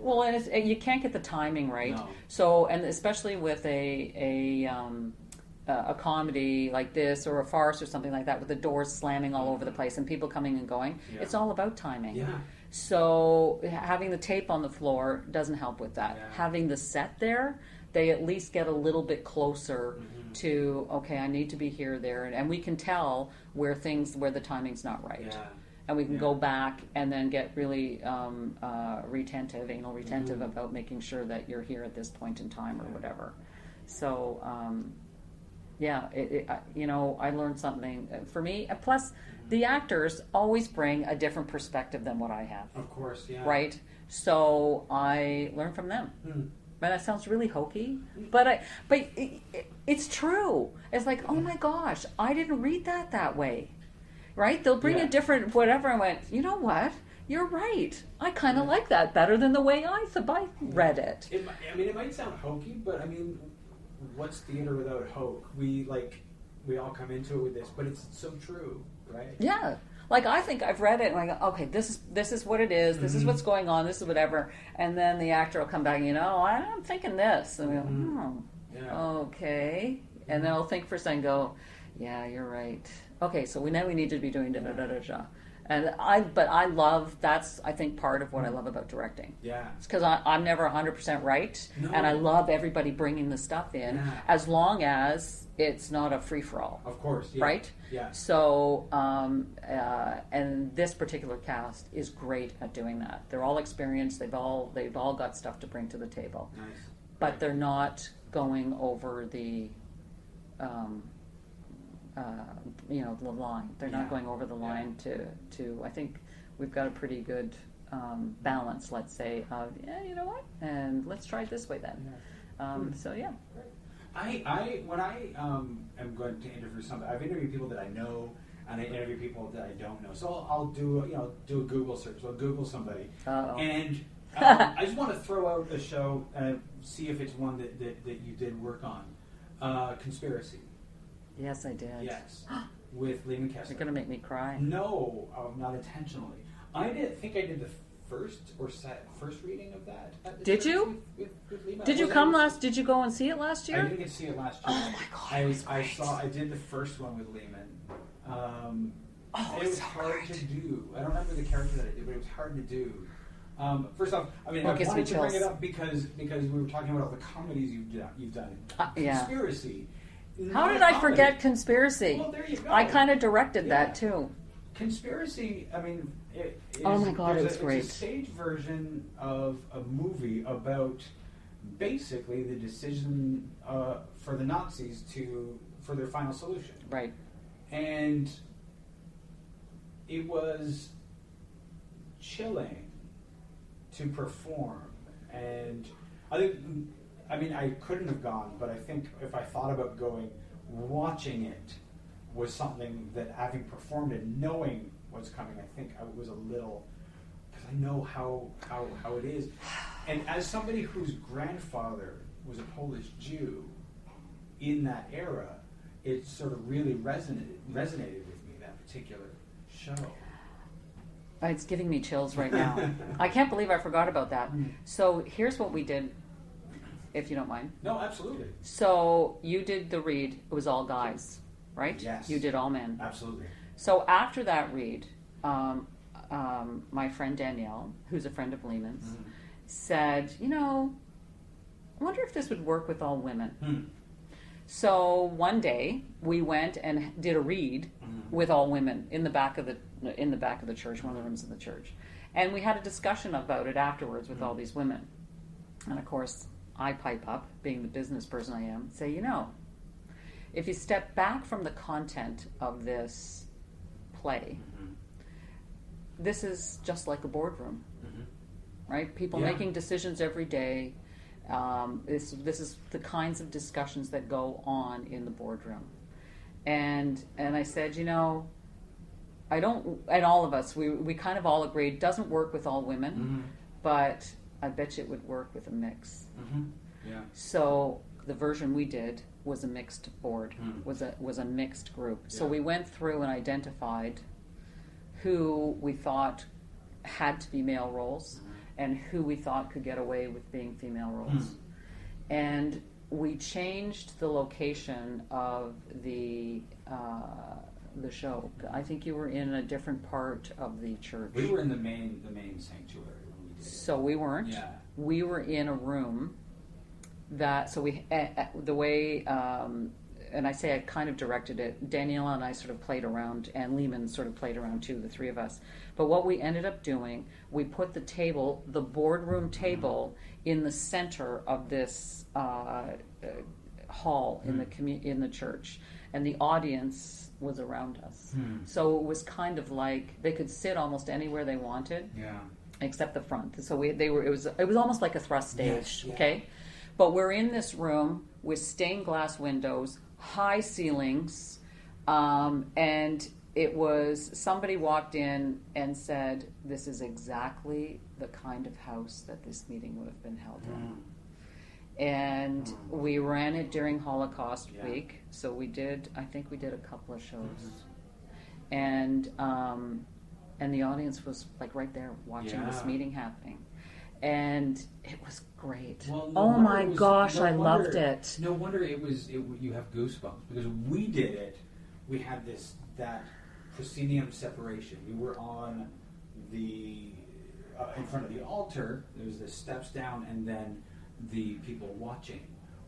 Well, and you can't get the timing right. So, and especially with a comedy like this or a farce or something like that, with the doors slamming all over the place and people coming and going, it's all about timing. So having the tape on the floor doesn't help with that. Having the set there, they at least get a little bit closer to, okay, I need to be here, there, and we can tell where the timing's not right. And we can go back and then get really anal retentive about making sure that you're here at this point in time or whatever. So, I learned something for me. Plus, the actors always bring a different perspective than what I have. Of course, Right? So I learn from them. But that sounds really hokey, but it's true. It's like, oh my gosh, I didn't read that way. Right? They'll bring a different whatever. I went, you know what? You're right. I kind of like that better than the way I read it. It might sound hokey, but what's theater without hoke? We all come into it with this, but it's so true, right? Yeah. Like, I think I've read it and I go, okay, this is what it is. This is what's going on. This is whatever. And then the actor will come back and, I'm thinking this. And we go, okay. And then I'll think for a second and go, yeah, you're right. Okay, so now we need to be doing da-da-da-da-da. And I love, that's, I think, part of what I love about directing. It's because I'm never 100% right, and I love everybody bringing the stuff in, as long as it's not a free-for-all. Of course, right? So, and this particular cast is great at doing that. They're all experienced. They've all got stuff to bring to the table. But they're not going over the the line. They're not going over the line to. I think we've got a pretty good balance, let's say, of you know what, and let's try it this way then. So yeah. When I am going to interview somebody, I've interviewed people that I know, and I interview people that I don't know. So I'll do a Google search. So I'll Google somebody, and I just want to throw out a show and see if it's one that you did work on. Conspiracy. Yes, I did. Yes, with Lehman Kessler. You're going to make me cry. No, not intentionally. I think I did the first reading of that. Did you? With Lehman. Did you come last? Did you go and see it last year? I didn't get to see it last year. Oh my God! I did the first one with Lehman. It was hard to do. I don't remember the character that I did, but it was hard to do. First off, I wanted to bring it up because we were talking about all the comedies you've done. Conspiracy. How did I forget Conspiracy? Well, there you go. I kind of directed that too. Conspiracy, oh my God, it was great. It's a stage version of a movie about basically the decision for the Nazis for their final solution. Right. And it was chilling to perform, and I think I mean, I couldn't have gone, but I think if I thought about going, watching it was something that, having performed it, knowing what's coming, I think I was a little, because I know how it is. And as somebody whose grandfather was a Polish Jew in that era, it sort of really resonated with me, that particular show. It's giving me chills right now. I can't believe I forgot about that. So here's what we did, if you don't mind. No, absolutely. So you did the read. It was all guys, right? Yes. You did all men. Absolutely. So after that read, my friend Danielle, who's a friend of Lehman's, said, I wonder if this would work with all women. So one day we went and did a read with all women in the back of the church, one of the rooms of the church, and we had a discussion about it afterwards with all these women. And of course, I pipe up, being the business person I am, say, if you step back from the content of this play, this is just like a boardroom, right? People making decisions every day. This is the kinds of discussions that go on in the boardroom. And I said, I don't, and all of us, we kind of all agreed, it doesn't work with all women, but I bet you it would work with a mix. Yeah. So the version we did was a mixed board, was a mixed group. So we went through and identified who we thought had to be male roles and who we thought could get away with being female roles. And we changed the location of the show. I think you were in a different part of the church. We were in the main sanctuary when we did it. So we weren't. Yeah. We were in a room that, so we, the way, and I say I kind of directed it, Daniela and I sort of played around, and Lehman sort of played around too, the three of us. But what we ended up doing, we put the table, the boardroom table, in the center of this hall in the church, and the audience was around us. So it was kind of like they could sit almost anywhere they wanted, except the front. So it was almost like a thrust stage, okay? But we're in this room with stained glass windows, high ceilings, and it was, somebody walked in and said, this is exactly the kind of house that this meeting would have been held in. And we ran it during Holocaust week, so I think we did a couple of shows. And the audience was like right there watching this meeting happening. And it was great. Well, oh my gosh, I loved it. No wonder you have goosebumps, because we did it. We had that proscenium separation. We were on the in front of the altar. There was the steps down, and then the people watching.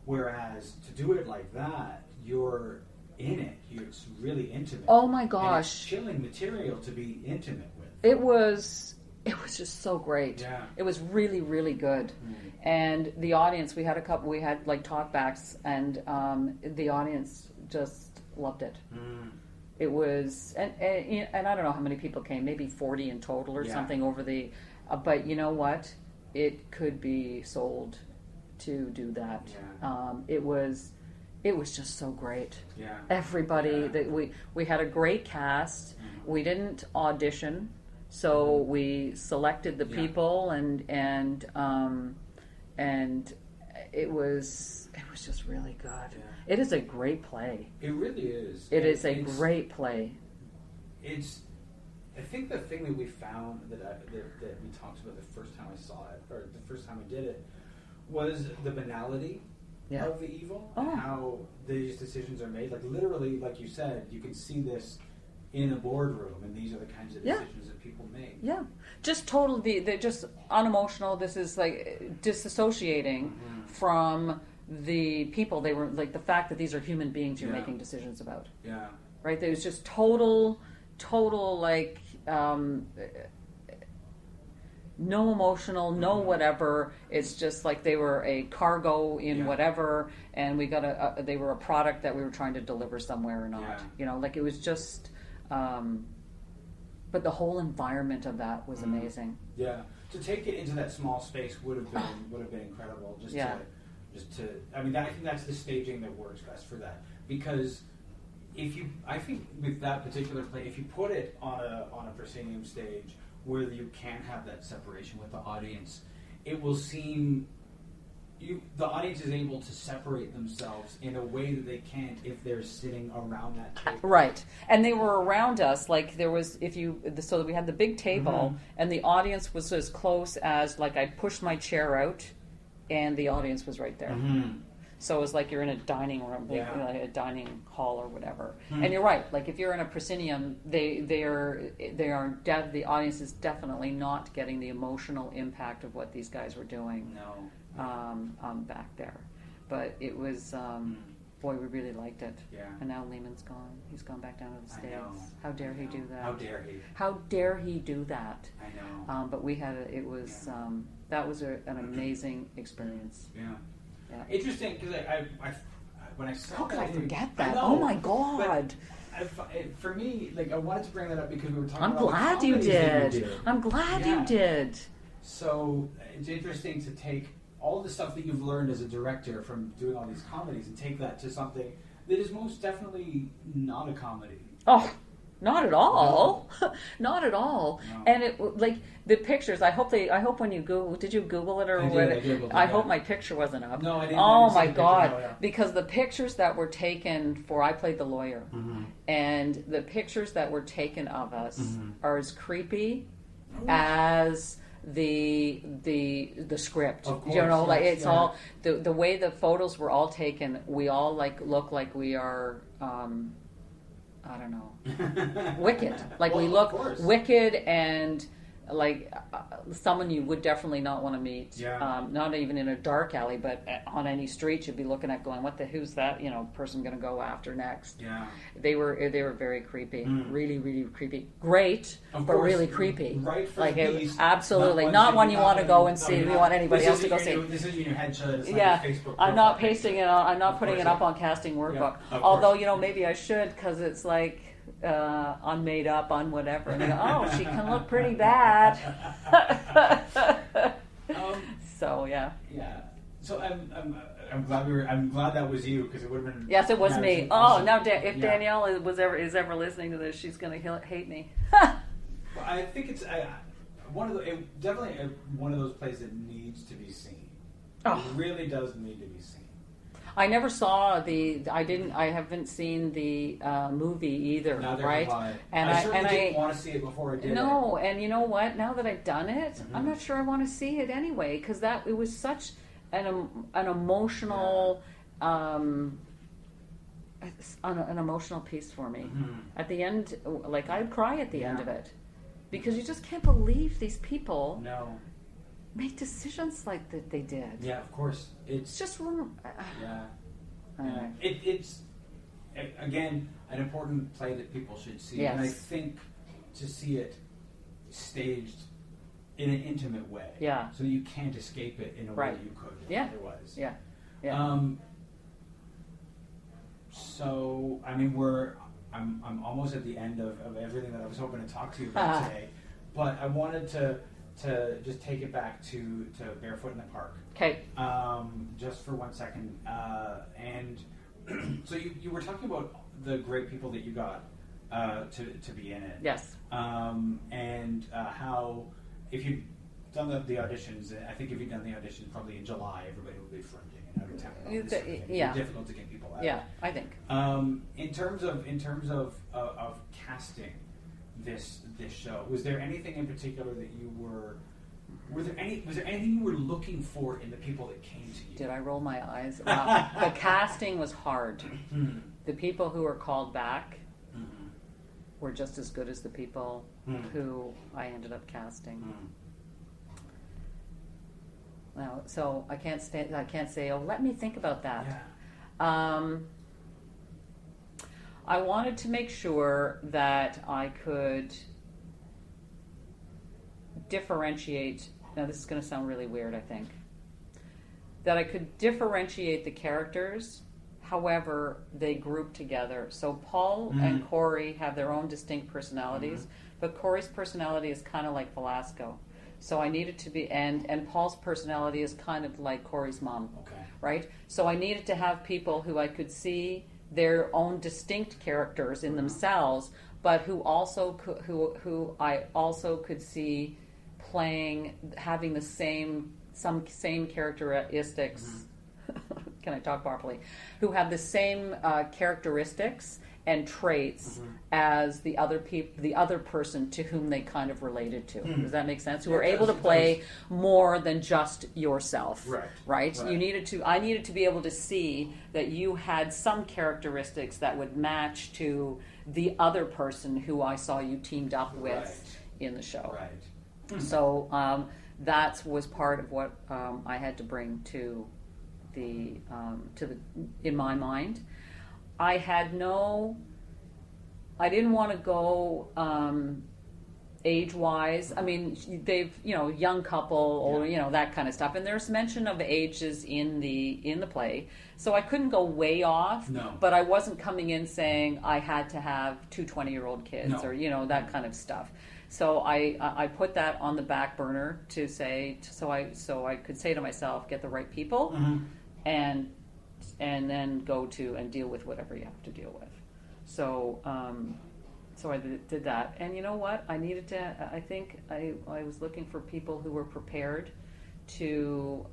Whereas to do it like that, you're in it. It's really intimate. Oh my gosh, and it's chilling material to be intimate with. It was just so great. Yeah. It was really, really good. And the audience, we had like talkbacks, and the audience just loved it. It was, and I don't know how many people came, maybe 40 in total or something over the, but you know what? It could be sold to do that. It was just so great. Everybody, that we had a great cast. We didn't audition. So we selected the people, and it was just really good. It is a great play. It really is. It is a great play. I think the thing that we found that we talked about the first time I saw it, or the first time I did it, was the banality of the evil, and how these decisions are made. Like literally, like you said, you can see this in a boardroom, and these are the kinds of decisions that people make. Yeah, just totally, they're just unemotional. This is like disassociating from the people. They were like the fact that these are human beings you're making decisions about. Yeah, right. There was just total like no emotional, no whatever. It's just like they were a cargo in whatever, and we got they were a product that we were trying to deliver somewhere or not. Like it was just. But the whole environment of that was amazing. Yeah, to take it into that small space would have been incredible. Just to I think that's the staging that works best for that, because I think with that particular play, if you put it on a proscenium stage where you can have that separation with the audience, it will seem the audience is able to separate themselves in a way that they can't if they're sitting around that table. Right. And they were around us, like there was, so we had the big table, and the audience was as close as, like, I pushed my chair out, and the audience was right there. Mm-hmm. So it was like you're in a dining room, like a dining hall or whatever. Mm-hmm. And you're right, like if you're in a proscenium, the audience is definitely not getting the emotional impact of what these guys were doing. No. Back there, but it was boy, we really liked it. Yeah. And now Lehman's gone. He's gone back down to the States. How dare he do that? How dare he? How dare he do that? I know. But we had that was an amazing experience. Yeah. Yeah. Interesting, because I when I saw how could that, I forget that? I know, oh my God! For me, like, I wanted to bring that up because we were talking I'm about glad the you comedies that did. you did. I'm glad you did. So it's interesting to take all the stuff that you've learned as a director from doing all these comedies and take that to something that is most definitely not a comedy. Oh, not at all. No. Not at all. No. And it, like, the pictures, I hope when you Google, did you Google it or what? I hope my picture wasn't up. No, I didn't. Oh my picture, God. no, yeah. Because the pictures that were taken I played the lawyer. Mm-hmm. And the pictures that were taken of us Mm-hmm. are as creepy as the script. Of course, like yes, it's yeah. all the way the photos were all taken, we all look like we are I don't know, wicked. Like well, we of look course. wicked and like someone you would definitely not want to meet. Yeah. Not even in a dark alley, but on any street you'd be looking at going, who's that person going to go after next? Yeah. They were very creepy, Mm. really, really creepy. Great, Of but course, really creepy. right for like the it, beast, absolutely not one you want to go and see. You want anybody else to go see. This is your headshot. It's Yeah, like a Facebook I'm not profile. pasting it on. I'm not Of putting course, it up yeah. on Casting Workbook. Yeah, of Although course. maybe I should, because it's like on made up, on whatever. And they go, oh, she can look pretty bad. So yeah. Yeah. So I'm glad that was you, because it would have been. Yes, it was me. Oh, awesome. now if Yeah. Danielle is ever listening to this, she's gonna hate me. Well, I think it's definitely one of those plays that needs to be seen. Oh. It really does need to be seen. I never saw I haven't seen the movie either, Neither right? have I. And I certainly I didn't want to see it before I did. No, and you know what? Now that I've done it, Mm-hmm. I'm not sure I want to see it anyway, because it was such an emotional, an emotional piece for me. Mm-hmm. At the end, like I'd cry at the end Yeah. of it, because you just can't believe these people No. make decisions like that they did. Yeah, of course. It's just Yeah. Anyway. It's again an important play that people should see, Yes. and I think to see it staged in an intimate way, Yeah. so that you can't escape it in a Right. way you could Yeah. otherwise. Yeah. Yeah. So I mean, I'm almost at the end of everything that I was hoping to talk to you about today, but I wanted to just take it back to Barefoot in the Park. Okay. Just for 1 second. And so you were talking about the great people that you got to be in it. Yes. And how, if you'd done the auditions, I think if you'd done the auditions probably in July, everybody would be fronting and out of town. And all this sort of thing. Yeah. It'd be difficult to get people out. Yeah, I think. In terms of casting this show, was there anything in particular that you were? Was there anything you were looking for in the people that came to you? Did I roll my eyes? The casting was hard. Mm-hmm. The people who were called back Mm-hmm. were just as good as the people who I ended up casting. Mm-hmm. Now, so I can't say, oh, let me think about that. Yeah. I wanted to make sure that I could differentiate. Now, this is going to sound really weird, I think. That I could differentiate the characters, however they group together. So Paul and Corey have their own distinct personalities, but Corey's personality is kind of like Velasco. So I needed to be, and Paul's personality is kind of like Corey's mom. Okay. right? So I needed to have people who I could see their own distinct characters in themselves, but who also who I also could see having some same characteristics. Can I talk properly? Who have the same characteristics and traits as the other person to whom they kind of related to. Does that make sense? Who are able to play more than just yourself. Right? I needed to be able to see that you had some characteristics that would match to the other person who I saw you teamed up with in the show. So that was part of what I had to bring to the in my mind. I didn't want to go age-wise. I mean, they've, young couple, or, that kind of stuff. And there's mention of ages in the play. So I couldn't go way off. No. But I wasn't coming in saying I had to have two 20-year-old kids or, that kind of stuff. So I put that on the back burner to say, so I could say to myself, get the right people and then go to and deal with whatever you have to deal with. So I did that, and you know what? I needed to. I think I was looking for people who were prepared to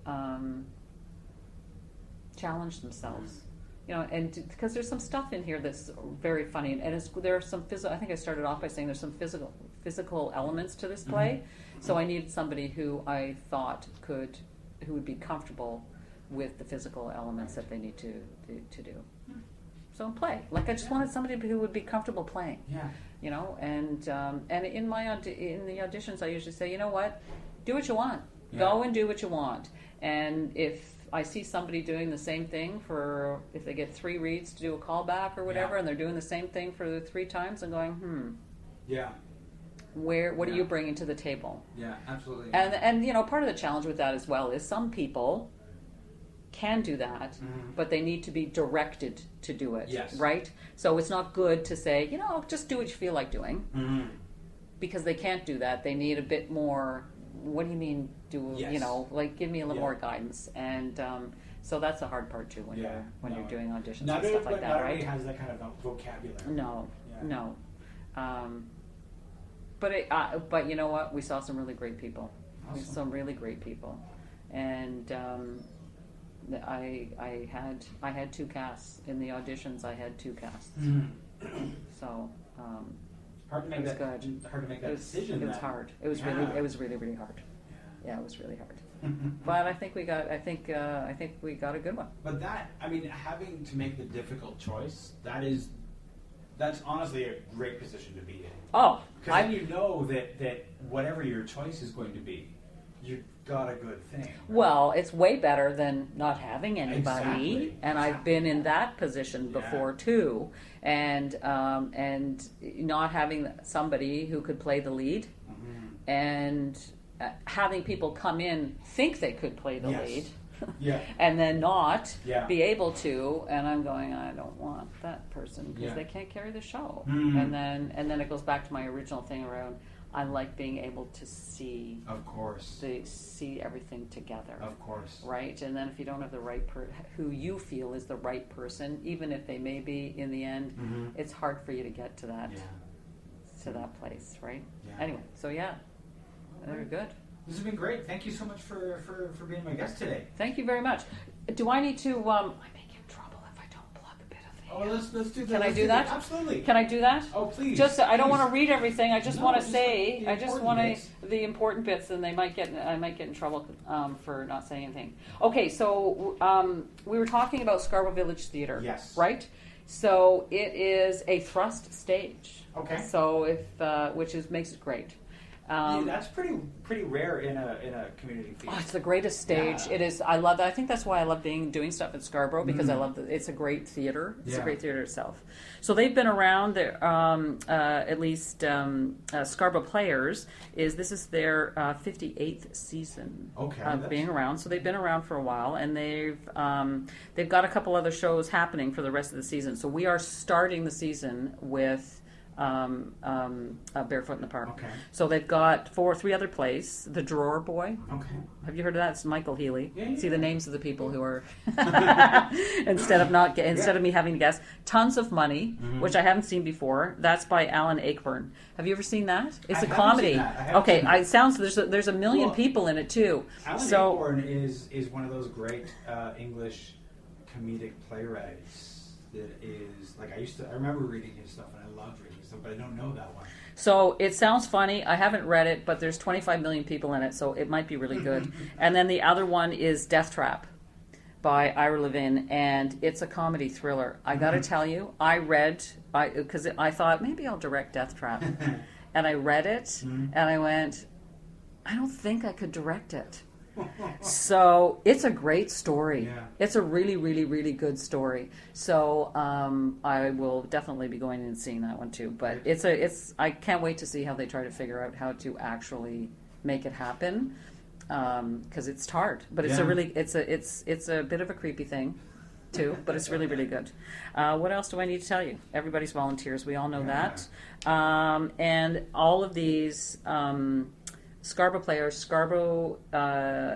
challenge themselves, and because there's some stuff in here that's very funny, and there are some physical. I think I started off by saying there's some physical elements to this play, so I needed somebody who I thought who would be comfortable with the physical elements that they need to do. So play. Like I just wanted somebody who would be comfortable playing. And in the auditions I usually say, you know what, do what you want. Go and do what you want. And if I see somebody doing the same thing if they get 3 reads to do a callback or whatever, and they're doing the same thing for 3 times, I'm going, what are you bringing to the table? Yeah, absolutely. And part of the challenge with that as well is some people can do that, but they need to be directed to do it. Right? So it's not good to say, just do what you feel like doing, because they can't do that. They need a bit more. What do you mean? Give me a little more guidance. And so that's the hard part too when you're doing auditions and stuff like that, not right? everybody has that kind of vocabulary. No. But you know what? We saw some really great people. Awesome. Some really great people, and I had 2 casts in the auditions. I had 2 casts, so hard to make that. Good. Hard to make that decision. It was hard. It was really really hard. Yeah, it was really hard. But I think we got a good one. But having to make the difficult choice, that's honestly a great position to be in. Oh, because then you know that whatever your choice is going to be, you've got a good thing. Well, it's way better than not having anybody, Exactly. I've been in that position before too, and not having somebody who could play the lead, and having people come in think they could play the lead. And then not be able to, and I'm going, I don't want that person because they can't carry the show. And then it goes back to my original thing around I like being able to see, of course, see everything together, of course, right? And then if you don't have the right who you feel is the right person, even if they may be in the end, it's hard for you to get to that place, right? Anyway, so very good. This has been great. Thank you so much for being my guest today. Thank you very much. Do I need to? I may get in trouble if I don't plug a bit of the. Oh, let's do that. Can I do that? Absolutely. Can I do that? Oh, please. I don't want to read everything. I just want to say. I just want the important bits, and I might get in trouble for not saying anything. Okay, so we were talking about Scarborough Village Theatre. Yes. Right. So it is a thrust stage. Okay. So which makes it great. That's pretty rare in a community theater. Oh, it's the greatest stage. Yeah. It is. I love that. I think that's why I love doing stuff at Scarborough, because I love it's a great theater. It's a great theater itself. So they've been around. At least Scarborough Players this is their 58th season of being around. So they've been around for a while, and they've got a couple other shows happening for the rest of the season. So we are starting the season with Barefoot in the Park. Okay. So they've got three other plays. The Drawer Boy. Okay. Have you heard of that? It's Michael Healy. Yeah. See the names of the people who are instead of me having to guess. Tons of Money, which I haven't seen before. That's by Alan Ayckbourn. Have you ever seen that? It's a comedy. Okay, it sounds there's a million people in it too. Alan Ayckbourn is one of those great English comedic playwrights. That is like I remember reading his stuff and I loved reading his stuff, but I don't know that one. So it sounds funny. I haven't read it, but there's 25 million people in it, so it might be really good. And then the other one is Death Trap by Ira Levin, and it's a comedy thriller. I got to tell you, because I thought maybe I'll direct Death Trap, and I read it, and I went, I don't think I could direct it. So it's a great story. Yeah. It's a really, really, really good story. So I will definitely be going and seeing that one too. But I can't wait to see how they try to figure out how to actually make it happen, because it's hard. But it's it's a bit of a creepy thing too. But it's really, really good. What else do I need to tell you? Everybody's volunteers. We all know that. And all of these. Scarborough Players, Scarborough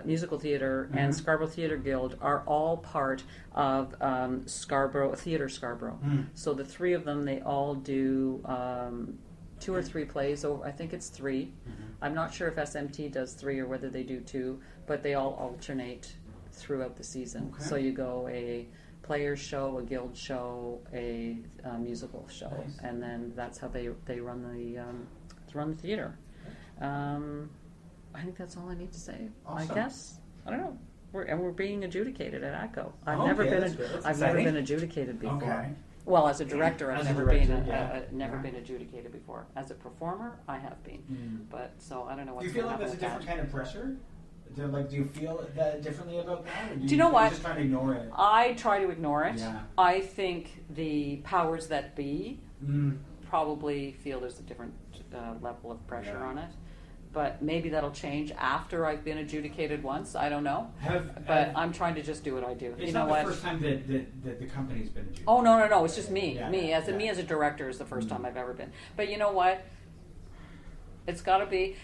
Musical Theatre, and Scarborough Theatre Guild are all part of Scarborough Theatre Scarborough. So the three of them, they all do 2 or 3 plays. I think it's 3. I'm not sure if SMT does 3 or whether they do 2, but they all alternate throughout the season. Okay. So you go a players show, a guild show, a musical show, and then that's how they run the theatre. I think that's all I need to say. Awesome. I guess I don't know. We're being adjudicated at ACO. I've never been adjudicated before. Okay. Well, as a director, I've never been adjudicated before. As a performer, I have been. But so I don't know what. Do you feel like there's a different kind of pressure? Do you feel that differently about that? Or do you know what? Just trying to ignore it. I try to ignore it. Yeah. I think the powers that be probably feel there's a different level of pressure on it. But maybe that'll change after I've been adjudicated once. I don't know. But I'm trying to just do what I do. It's not the first time that the company's been adjudicated. Oh, no. It's just me. Me as a director is the first time I've ever been. But you know what? It's got to be.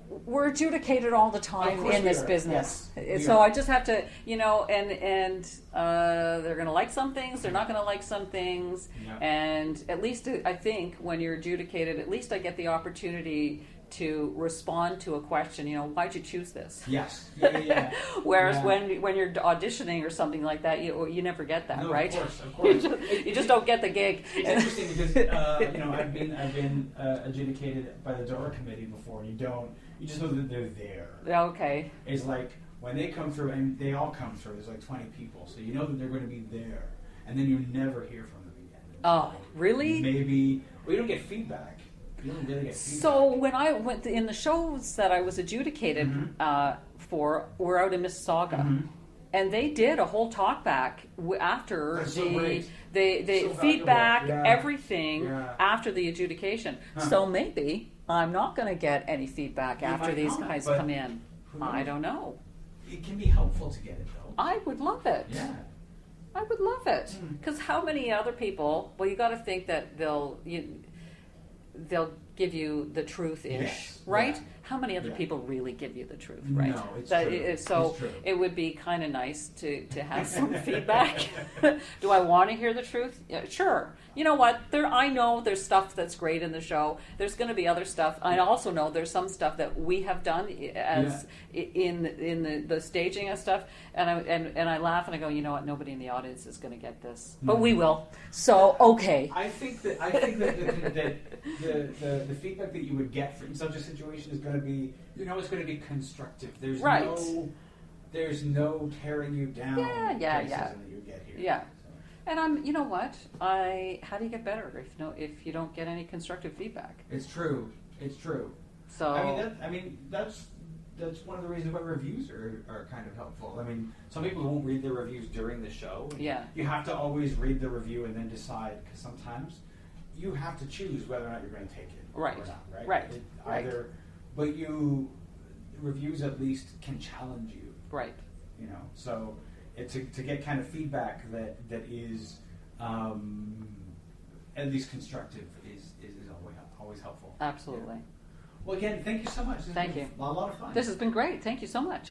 We're adjudicated all the time in this business. Yes, so I just have to, and they're going to like some things, they're not going to like some things. Yeah. And at least I think when you're adjudicated, at least I get the opportunity to respond to a question, why'd you choose this? Yes. Yeah. Whereas when you're auditioning or something like that, you never get that, right? Of course. you just don't get the gig. It's interesting because I've been adjudicated by the Dora committee before. You just know that they're there. Okay. It's like when they come through, and they all come through. There's like 20 people, so you know that they're going to be there, and then you never hear from them again. Oh, really? Maybe you don't get feedback. You don't really get feedback. So when I went in the shows that I was adjudicated for, were out in Mississauga. And they did a whole talk back after the feedback, everything after the adjudication. So maybe I'm not going to get any feedback after these guys come in. I don't know. It can be helpful to get it, though. I would love it. Yeah. I would love it. Because how many other people, well, you got to think that they'll give you the truth-ish, right? Yeah. How many other people really give you the truth, right? No, it's true. So it's true. It would be kind of nice to have some feedback. Do I want to hear the truth? Yeah, sure. You know what? I know there's stuff that's great in the show. There's going to be other stuff. I also know there's some stuff that we have done as in the staging and stuff. And I laugh and I go, you know what? Nobody in the audience is going to get this, but we will. So okay. I think that the feedback that you would get in such a situation is going to be, it's going to be constructive. There's no tearing you down. That you get here. Yeah. And you know what? How do you get better if you don't get any constructive feedback? It's true. So that's one of the reasons why reviews are kind of helpful. I mean, some people won't read their reviews during the show. Yeah. You have to always read the review and then decide, because sometimes you have to choose whether or not you're going to take it or not, right? But reviews at least can challenge you. Right. So to get kind of feedback that is at least constructive is always always helpful. Absolutely. Yeah. Well, again, thank you so much. Thank you. A lot of fun. This has been great. Thank you so much.